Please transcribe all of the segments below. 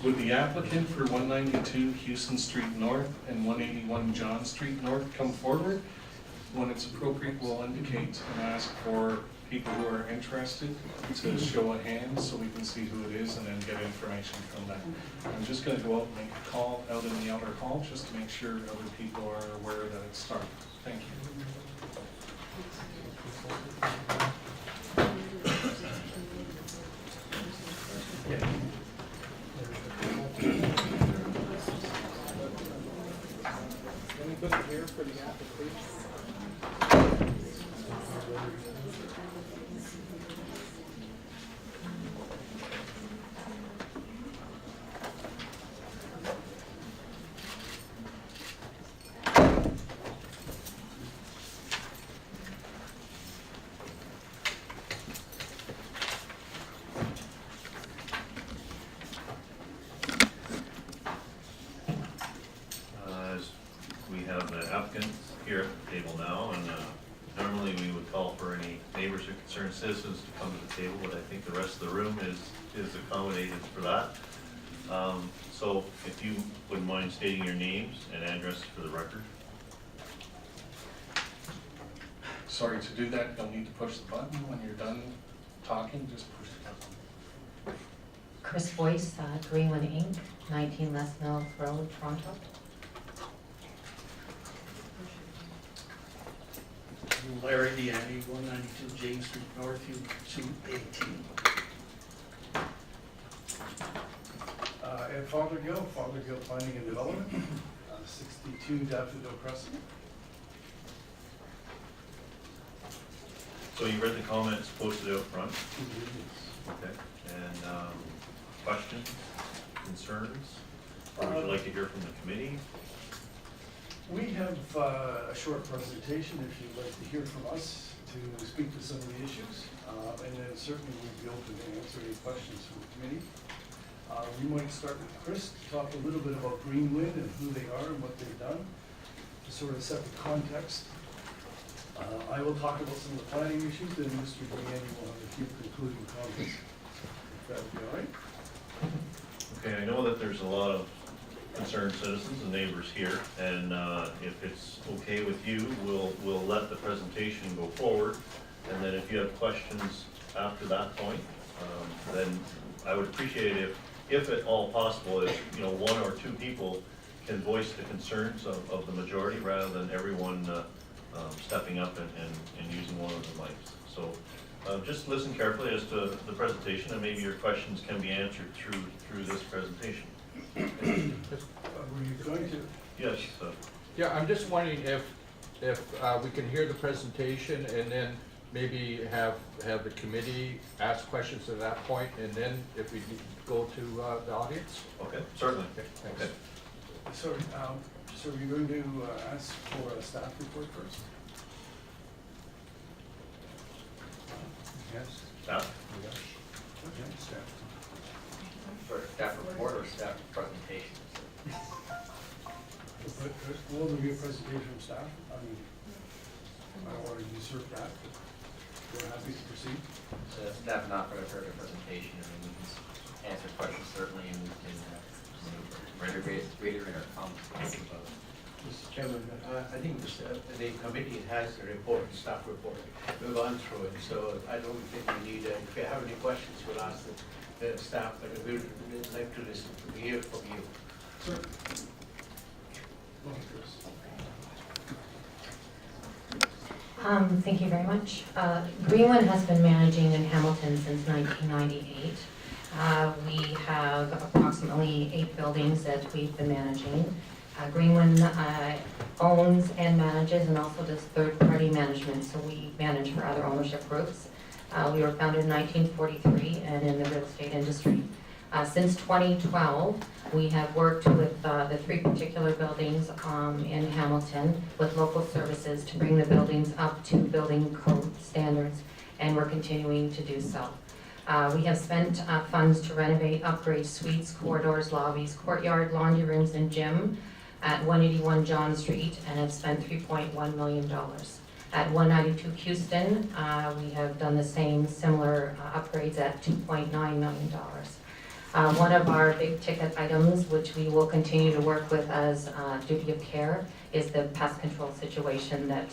Would the applicant for 192 Hughson Street North and 181 John Street North come forward? When it's appropriate, we'll indicate and ask for people who are interested to show a hand so we can see who it is and then get information from that. I'm just going to go out and make a call out in the outer hall just to make sure other people are aware that it's started. Thank you. Anybody here for the application? We have the applicant here at the table now, and normally we would call for any neighbors or concerned citizens to come to the table, but I think the rest of the room is accommodated for that. So if you wouldn't mind stating your names and addresses for the record. Sorry, to do that, you'll need to push the button. When you're done talking, just push the button. Chris Boyce, Greenwin Inc., 19 Les Mills Road, Toronto. Larry Deandy, 192 James Street North, U218. Ed Fothergill Planning and Development, 62 Daffodil Crescent. So you read the comments posted out front? Okay. And questions, concerns? Or would you like to hear from the committee? We have a short presentation if you'd like to hear from us to speak to some of the issues. And then certainly we'd be open to answer any questions from the committee. We might start with Chris to talk a little bit about Greenwin and who they are and what they've done to sort of set the context. I will talk about some of the planning issues, then Mr. Deandy will have a few concluding comments. If that would be all right. Okay, I know that there's a lot of concerned citizens and neighbors here, and if it's okay with you, we'll let the presentation go forward, and then if you have questions after that point, then I would appreciate it if at all possible, if one or two people can voice the concerns of the majority rather than everyone stepping up and using one of the mics. So just listen carefully as to the presentation, and maybe your questions can be answered through this presentation. Were you going to? Yes. Yeah, I'm just wondering if we can hear the presentation and then maybe have the committee ask questions at that point, and then if we go to the audience. Okay, certainly. Okay, thanks. Okay. Sorry, so are you going to ask for a staff report first? Yes. Staff? Okay, staff. For staff report or staff presentation? Will there be a presentation from staff? I mean, I don't want to usurp that, but we're happy to proceed. So staff not going to hear the presentation, and we can answer questions certainly, and we can reiterate our comments about. Mr. Chairman, I think the committee has a report, staff report. We've gone through it, so I don't think we need, if you have any questions, we'll ask the staff, but we would like to listen, to hear from you. Sir. Thank you very much. Greenwin has been managing in Hamilton since 1998. We have approximately 8 buildings that we've been managing. Greenwin owns and manages and also does third-party management, so we manage for other ownership groups. We were founded in 1943 and in the real estate industry. Since 2012, we have worked with the 3 particular buildings in Hamilton with local services to bring the buildings up to building code standards, and we're continuing to do so. We have spent funds to renovate, upgrade suites, corridors, lobbies, courtyard, laundry rooms, and gym at 181 John Street, and have spent $3.1 million. At 192 Hughson, we have done the same similar upgrades at $2.9 million. One of our big ticket items, which we will continue to work with as duty of care, is the pest control situation that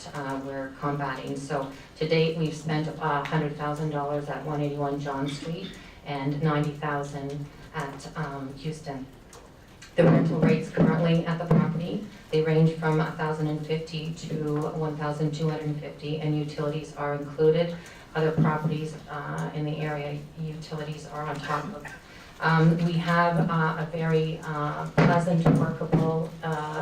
we're combating. So to date, we've spent $100,000 at 181 John Street and $90,000 at Hughson. The rental rates currently at the property, they range from $1,050 to $1,250, and utilities are included. Other properties in the area, utilities are on top of. We have a very pleasant, workable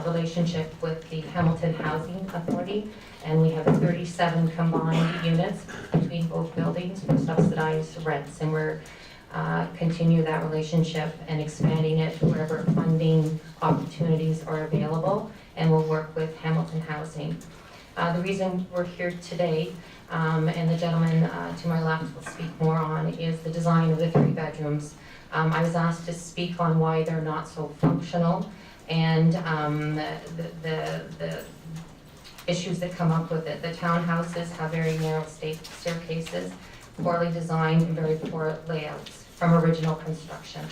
relationship with the Hamilton Housing Authority, and we have 37 combined units between both buildings for subsidized rents, and we're continue that relationship and expanding it wherever funding opportunities are available, and we'll work with Hamilton Housing. The reason we're here today, and the gentleman to my left will speak more on, is the design of the 3 bedrooms. I was asked to speak on why they're not so functional, and the issues that come up with it. The townhouses have very narrow staircases, poorly designed, and very poor layouts from original construction.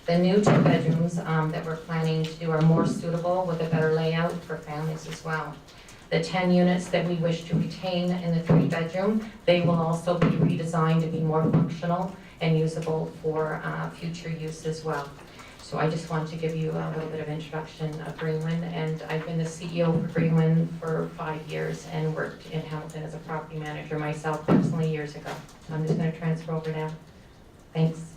The new 2 bedrooms that we're planning to do are more suitable with a better layout for families as well. The 10 units that we wish to retain in the 3 bedroom, they will also be redesigned to be more functional and usable for future use as well. So I just wanted to give you a little bit of introduction of Greenwin, and I've been the CEO for Greenwin for 5 years and worked in Hamilton as a property manager myself personally years ago. So I'm just going to transfer over now. Thanks.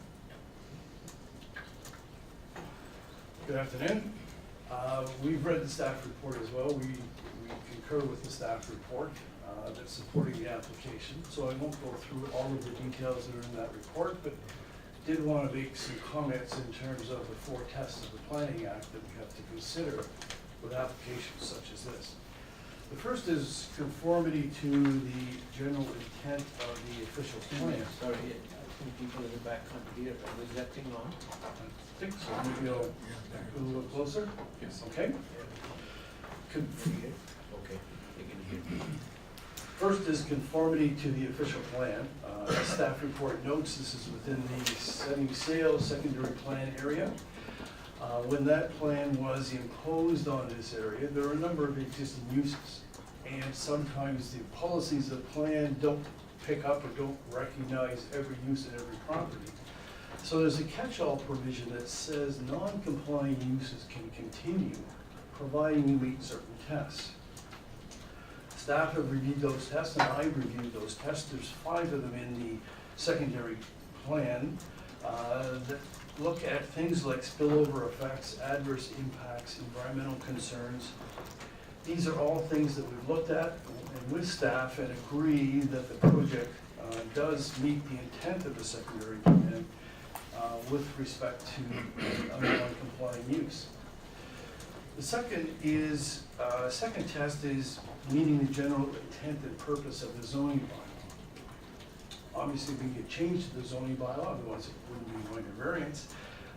Good afternoon. We've read the staff report as well. We concur with the staff report that's supporting the application. So I won't go through all of the details that are in that report, but did want to make some comments in terms of the 4 tests of the Planning Act that we have to consider with applications such as this. The first is conformity to the general intent of the official plan. Sorry, I think people in the back can't hear. Was that thing on? I think so. Maybe I'll go a little closer. Yes. Okay. Okay, they can hear. First is conformity to the official plan. As staff report notes, this is within the setting sail secondary plan area. When that plan was imposed on this area, there are a number of existing uses. And sometimes the policies of plan don't pick up or don't recognize every use in every property. So there's a catch-all provision that says non-compliant uses can continue providing you meet certain tests. Staff have reviewed those tests, and I've reviewed those tests. There's 5 of them in the secondary plan that look at things like spillover effects, adverse impacts, environmental concerns. These are all things that we've looked at and with staff and agree that the project does meet the intent of the secondary plan with respect to a non-compliant use. The second test is meeting the general intent and purpose of the zoning bylaw. Obviously, we could change the zoning bylaw, otherwise it wouldn't be minor variance,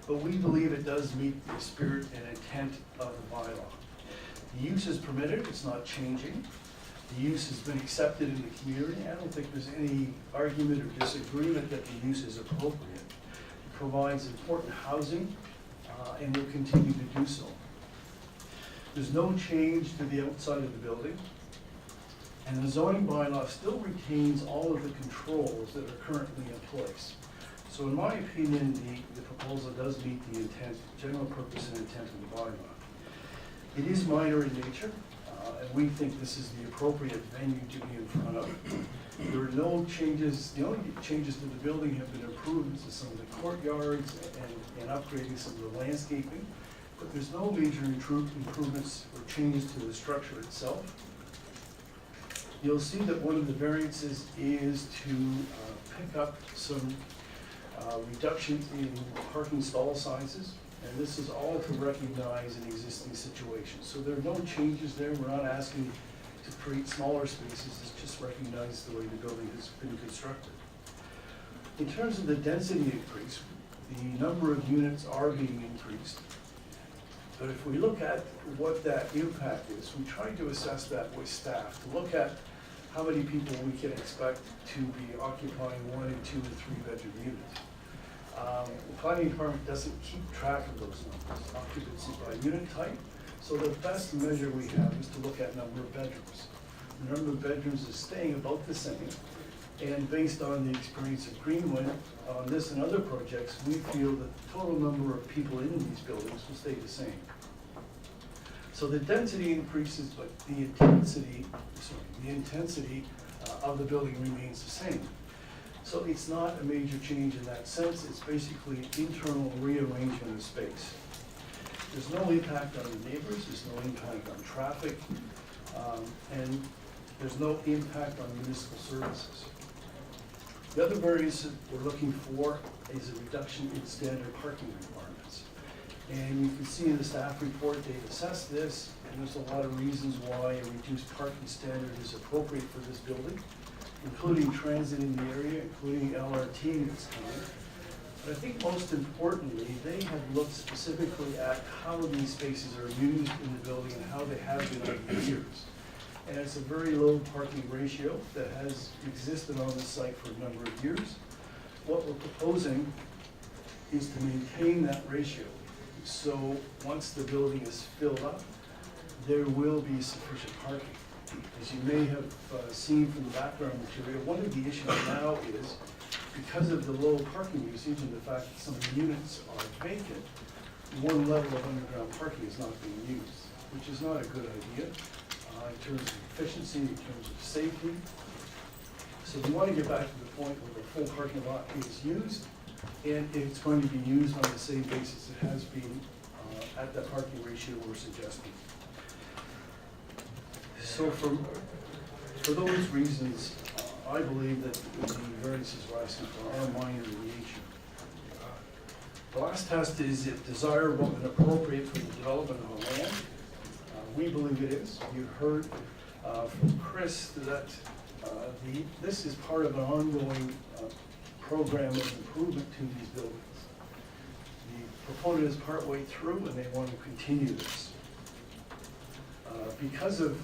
but we believe it does meet the spirit and intent of the bylaw. The use is permitted, it's not changing. The use has been accepted in the community. I don't think there's any argument or disagreement that the use is appropriate. It provides important housing and will continue to do so. There's no change to the outside of the building, and the zoning bylaw still retains all of the controls that are currently in place. So in my opinion, the proposal does meet the intent, general purpose and intent of the bylaw. It is minor in nature, and we think this is the appropriate venue to be in front of. There are no changes, the only changes to the building have been improvements to some of the courtyards and upgrading some of the landscaping. But there's no major improvements or changes to the structure itself. You'll see that one of the variances is to pick up some reductions in parking stall sizes, and this is all to recognize an existing situation. So there are no changes there. We're not asking to create smaller spaces. It's just recognize the way the building has been constructed. In terms of the density increase, the number of units are being increased. But if we look at what that impact is, we tried to assess that with staff, to look at how many people we can expect to be occupying 1 and 2 and 3 bedroom units. planning department doesn't keep track of those numbers, occupancy by unit type. So the best measure we have is to look at number of bedrooms. The number of bedrooms is staying about the same. And based on the experience of Greenwin, on this and other projects, we feel that the total number of people in these buildings will stay the same. So the density increases, but the intensity of the building remains the same. So it's not a major change in that sense. It's basically internal rearrangement of space. There's no impact on the neighbors, there's no impact on traffic, and there's no impact on municipal services. The other variance that we're looking for is a reduction in standard parking requirements. And you can see in the staff report, they've assessed this, and there's a lot of reasons why a reduced parking standard is appropriate for this building, including transit in the area, including LRT that's coming. But I think most importantly, they have looked specifically at how these spaces are used in the building and how they have been over the years. And it's a very low parking ratio that has existed on the site for a number of years. What we're proposing is to maintain that ratio. So once the building is filled up, there will be sufficient parking. As you may have seen from the background material, one of the issues now is because of the low parking usage and the fact that some of the units are vacant, one level of underground parking is not being used, which is not a good idea in terms of efficiency, in terms of safety. So we want to get back to the point where the full parking lot is used, and it's going to be used on the same basis it has been at that parking ratio we're suggesting. So for those reasons, I believe that the variances we're asking for are minor in nature. The last test is it desirable and appropriate for the development of a land. We believe it is. You've heard from Chris that this is part of an ongoing program of improvement to these buildings. The proponent is partway through and they want to continue this. Because of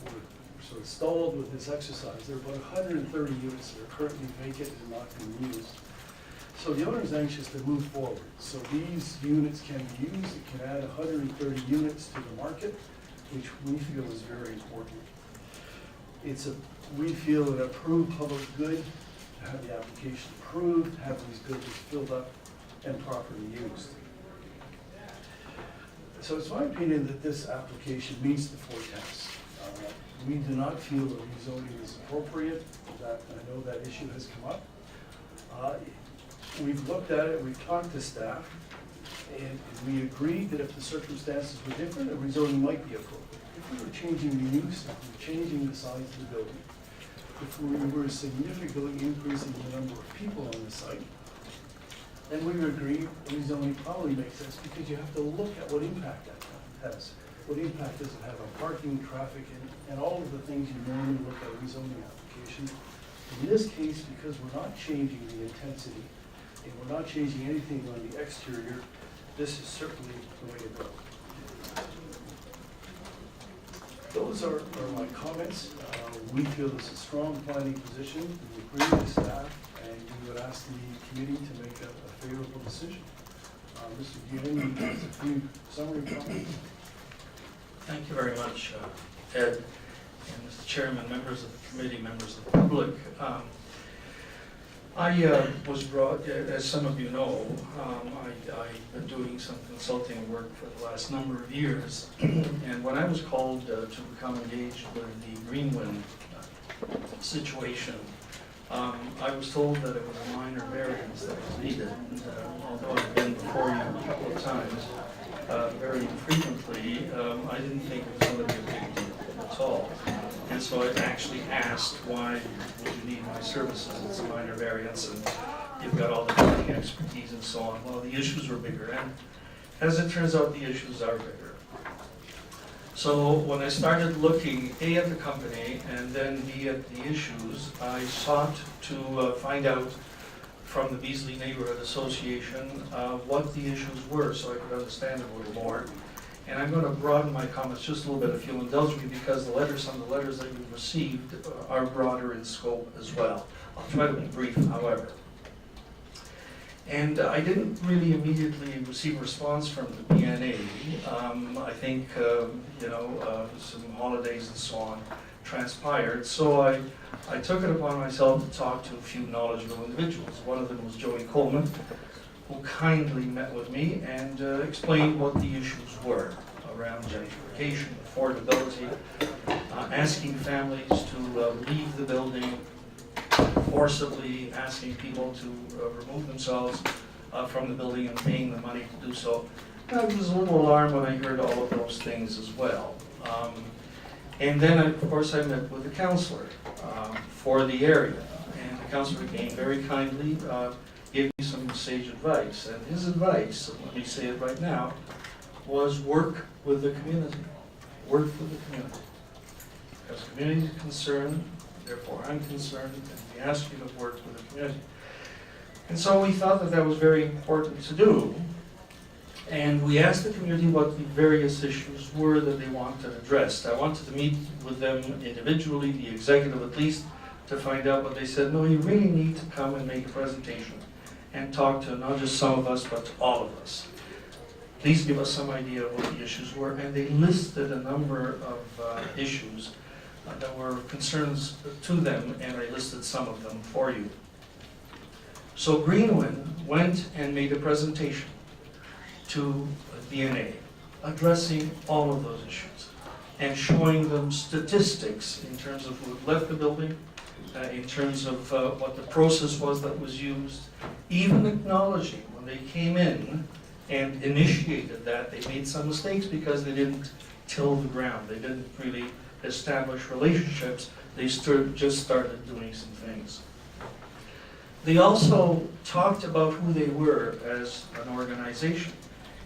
we're sort of stalled with this exercise, there are about 130 units that are currently vacant and not being used. So the owner is anxious to move forward. So these units can be used. It can add 130 units to the market, which we feel is very important. We feel an approved public good to have the application approved, have these buildings filled up and properly used. So it's my opinion that this application meets the four tests. We do not feel that rezoning is appropriate. I know that issue has come up. We've looked at it, we've talked to staff, and we agreed that if the circumstances were different, a rezoning might be appropriate. If we were changing the use, if we were changing the size of the building, if we were significantly increasing the number of people on the site, then we would agree rezoning probably makes sense because you have to look at what impact that has. What impact does it have on parking, traffic, and all of the things you normally look at a rezoning application. In this case, because we're not changing the intensity and we're not changing anything on the exterior, this is certainly the way to go. Those are my comments. We feel this is a strong planning position. We agree with staff, and we would ask the committee to make a favorable decision. Mr. Guillen has a few summary comments. Thank you very much, Ed, and Mr. Chairman, members of the committee, members of the public. I was brought, as some of you know, I've been doing some consulting work for the last number of years, and when I was called to become engaged with the Greenwin situation, I was told that it was a minor variance that was needed, and, although I've been before you a couple of times, very infrequently, I didn't think it was going to be a big deal at all. And so I actually asked, why would you need my services? It's a minor variance and you've got all the building expertise and so on. Well, the issues were bigger, and as it turns out, the issues are bigger. So when I started looking A at the company and then B at the issues, I sought to find out from the Beasley Neighborhood Association what the issues were so I could understand a little more. And I'm going to broaden my comments just a little bit if you'll indulge me, because some of the letters that you've received are broader in scope as well. I'll try to be brief, however. And I didn't really immediately receive a response from the BNA. I think, some holidays and so on transpired. So I took it upon myself to talk to a few knowledgeable individuals. One of them was Joey Coleman, who kindly met with me and explained what the issues were around gentrification, affordability, asking families to leave the building, forcibly asking people to remove themselves from the building and paying the money to do so. And I was a little alarmed when I heard all of those things as well. And then, of course, I met with the counselor for the area. And the counselor came very kindly, gave me some sage advice. And his advice, let me say it right now, was work with the community. Work with the community. Because the community is concerned, therefore I'm concerned, and we ask you to work with the community. And so we thought that that was very important to do. And we asked the community what the various issues were that they wanted addressed. I wanted to meet with them individually, the executive at least, to find out what they said. No, you really need to come and make a presentation and talk to not just some of us, but to all of us. Please give us some idea of what the issues were. And they listed a number of issues that were concerns to them, and I listed some of them for you. So Greenwin went and made a presentation to DNA, addressing all of those issues and showing them statistics in terms of who had left the building, in terms of what the process was that was used, even acknowledging when they came in and initiated that, they made some mistakes because they didn't till the ground. They didn't really establish relationships. They just started doing some things. They also talked about who they were as an organization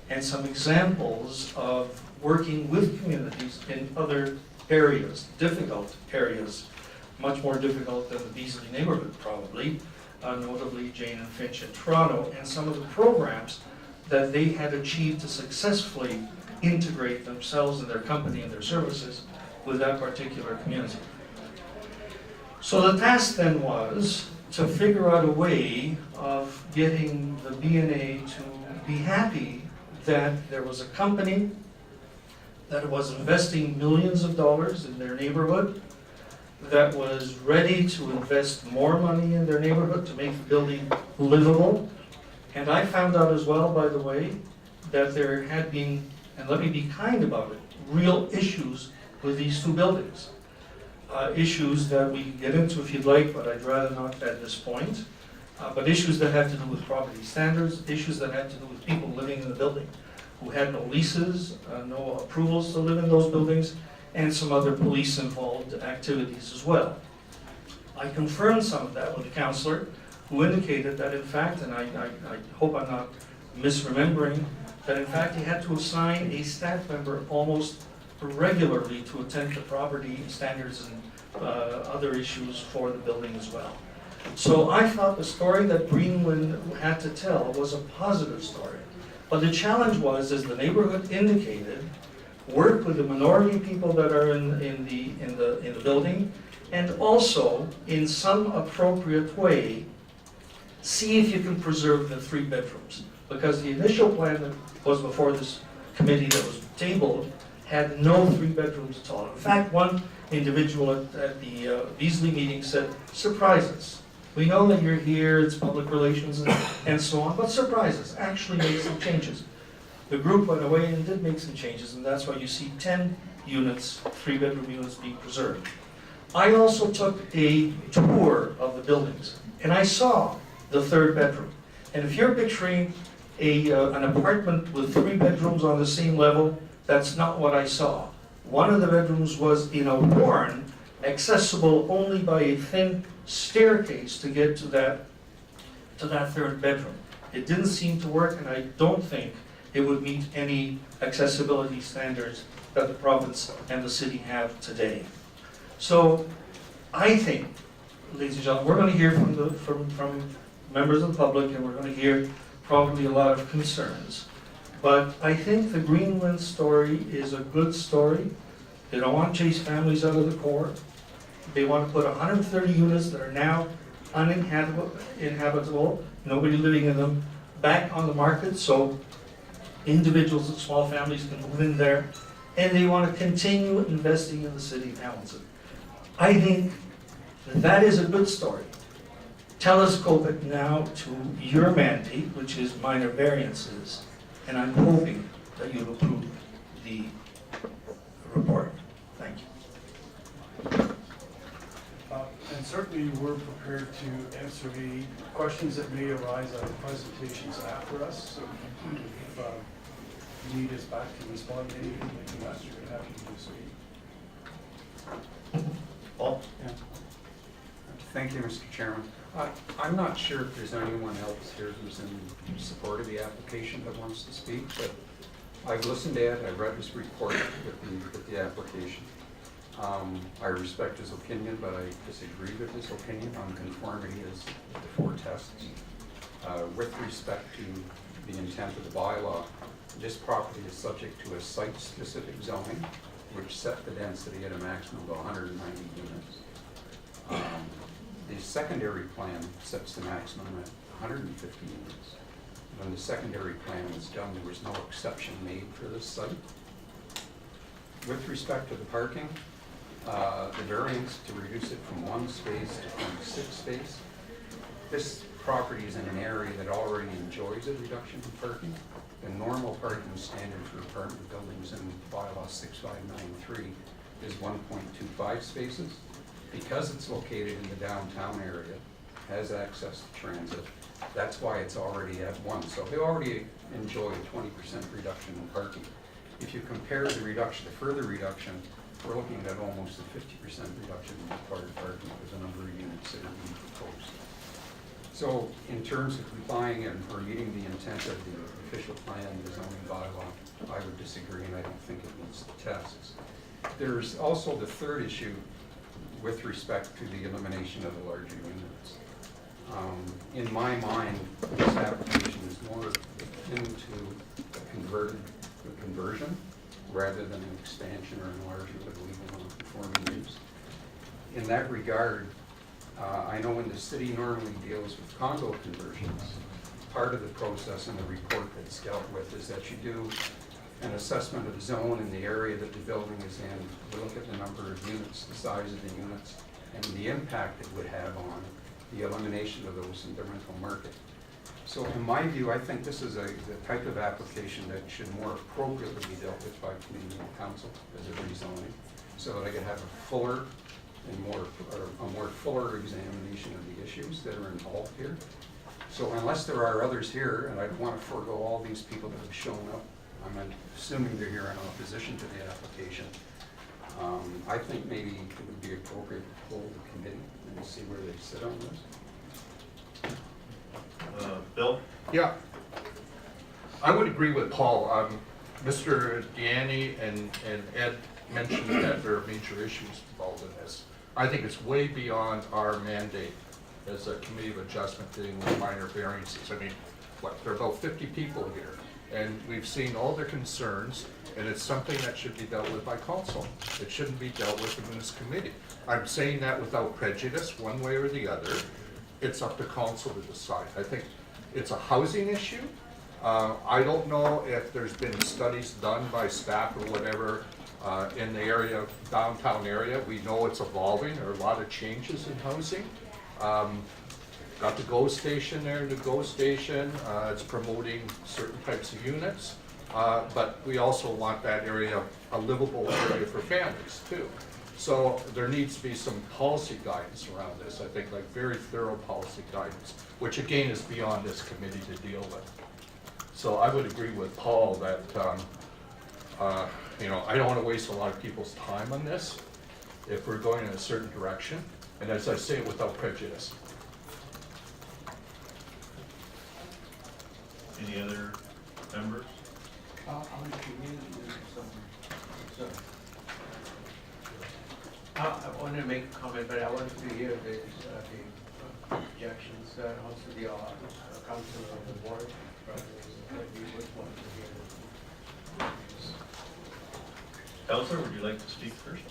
and some examples of working with communities in other areas, difficult areas, much more difficult than the Beasley neighborhood probably, notably Jane and Finch in Toronto, and some of the programs that they had achieved to successfully integrate themselves and their company and their services with that particular community. So the task then was to figure out a way of getting the BNA to be happy that there was a company that was investing millions of dollars in their neighborhood, that was ready to invest more money in their neighborhood to make the building livable. And I found out as well, by the way, that there had been, and let me be kind about it, real issues with these two buildings. Issues that we can get into if you'd like, but I'd rather not at this point. But issues that have to do with property standards, issues that have to do with people living in the building who had no leases, no approvals to live in those buildings, and some other police-involved activities as well. I confirmed some of that with the counselor, who indicated that in fact, and I hope I'm not misremembering, that in fact he had to assign a staff member almost regularly to attend to property standards and other issues for the building as well. So I thought the story that Greenwin had to tell was a positive story. But the challenge was, as the neighborhood indicated, work with the minority people that are in the building, and also in some appropriate way see if you can preserve the 3 bedrooms. Because the initial plan that was before this committee that was tabled had no 3 bedrooms at all. In fact, one individual at the Beasley meeting said, surprise us. We know that you're here, it's public relations and so on, but surprise us, actually make some changes. The group went away and did make some changes, and that's why you see 10 units, 3-bedroom units being preserved. I also took a tour of the buildings, and I saw the 3rd bedroom. And if you're picturing an apartment with 3 bedrooms on the same level, that's not what I saw. One of the bedrooms was in a barn, accessible only by a thin staircase to get to that 3rd bedroom. It didn't seem to work, and I don't think it would meet any accessibility standards that the province and the city have today. So I think, ladies and gentlemen, we're going to hear from members of the public, and we're going to hear probably a lot of concerns. But I think the Greenwin story is a good story. They don't want to chase families out of the core. They want to put 130 units that are now uninhabitable nobody living in them, back on the market, so individuals and small families can move in there, and they want to continue investing in the city of Hamilton. I think that is a good story. Telescope it now to your mandate, which is minor variances, and I'm hoping that you'll approve the report. Thank you. And certainly, we're prepared to answer any questions that may arise on the presentations after us. So if you need us back to respond to anything that you ask, we're happy to do so. Paul? Thank you, Mr. Chairman. I'm not sure if there's anyone else here who's in support of the application that wants to speak, but I've listened to it, I read his report with the application. I respect his opinion, but I disagree with his opinion on conformity as the 4 tests. With respect to the intent of the bylaw, this property is subject to a site-specific zoning, which set the density at a maximum of 190 units. The secondary plan sets the maximum at 150 units. When the secondary plan was done, there was no exception made for this site. With respect to the parking, the variance to reduce it from 1 space to 0.6 space, this property is in an area that already enjoys a reduction in parking. The normal parking standard for apartment buildings in bylaw 6593 is 1.25 spaces. Because it's located in the downtown area, has access to transit, that's why it's already at 1. So they already enjoy a 20% reduction in parking. If you compare the reduction, the further reduction, we're looking at almost a 50% reduction in required parking with the number of units that are being proposed. So in terms of complying and or meeting the intent of the official plan, the zoning bylaw, I would disagree, and I don't think it meets the tests. There's also the third issue with respect to the elimination of the larger units. In my mind, this application is more akin to a conversion rather than an expansion or enlargement of legal non-conforming use. In that regard, I know when the city normally deals with condo conversions, part of the process in the report that's dealt with is that you do an assessment of the zone in the area that the building is in. We look at the number of units, the size of the units, and the impact it would have on the elimination of those in the rental market. So in my view, I think this is the type of application that should more appropriately be dealt with by community council as a rezoning, so that I could have a fuller and more fuller examination of the issues that are involved here. So unless there are others here, and I don't want to forego all these people that have shown up, I'm assuming they're here in opposition to the application. I think maybe it would be appropriate to hold the committee and see where they sit on this. Bill? Yeah, I would agree with Paul. Mr. Deanne and Ed mentioned that there are major issues involved in this. I think it's way beyond our mandate as a committee of adjustment dealing with minor variances. I mean, there are about 50 people here, and we've seen all their concerns, and it's something that should be dealt with by council. It shouldn't be dealt with in this committee. I'm saying that without prejudice, one way or the other. It's up to council to decide. I think it's a housing issue. I don't know if there's been studies done by staff or whatever in the area, downtown area. We know it's evolving. There are a lot of changes in housing. Got the GO station there, the GO station. It's promoting certain types of units. But we also want that area a livable area for families too. So there needs to be some policy guidance around this, I think, like very thorough policy guidance, which again is beyond this committee to deal with. So I would agree with Paul that, you know, I don't want to waste a lot of people's time on this if we're going in a certain direction. And as I say, without prejudice. Any other members? I want to make a comment, but I want to hear the objections, also the council of the board. We would want to hear. Councilor, would you like to speak first?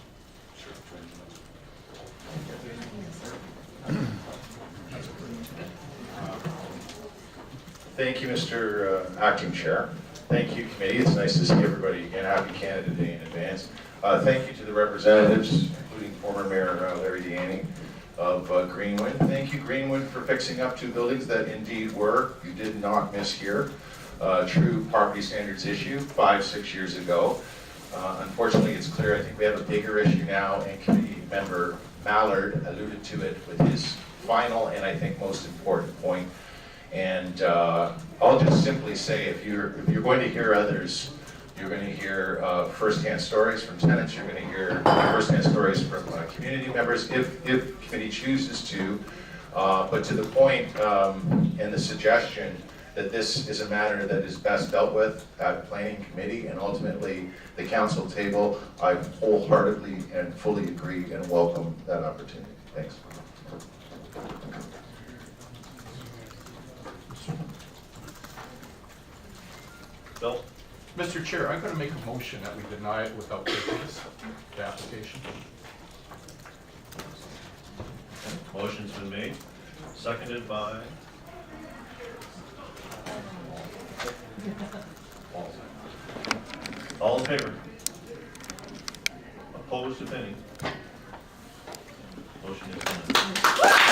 Thank you, Mr. Acting Chair. Thank you, committee. It's nice to see everybody again. Happy Canada Day in advance. Thank you to the representatives, including former Mayor Larry Deaney of Greenwin. Thank you, Greenwin, for fixing up 2 buildings that indeed were, you did not miss here, true property standards issue 5-6 years ago. Unfortunately, it's clear, I think we have a bigger issue now, and committee member Mallard alluded to it with his final and I think most important point. And I'll just simply say, if you're going to hear others, you're going to hear firsthand stories from tenants, you're going to hear firsthand stories from community members, if committee chooses to. But to the point and the suggestion that this is a matter that is best dealt with at planning committee and ultimately the council table, I wholeheartedly and fully agree and welcome that opportunity. Thanks. Bill? Mr. Chair, I'm gonna make a motion that we deny it without prejudice, the application. Motion's been made, seconded by? All in favor? Opposed, if any? Motion is denied.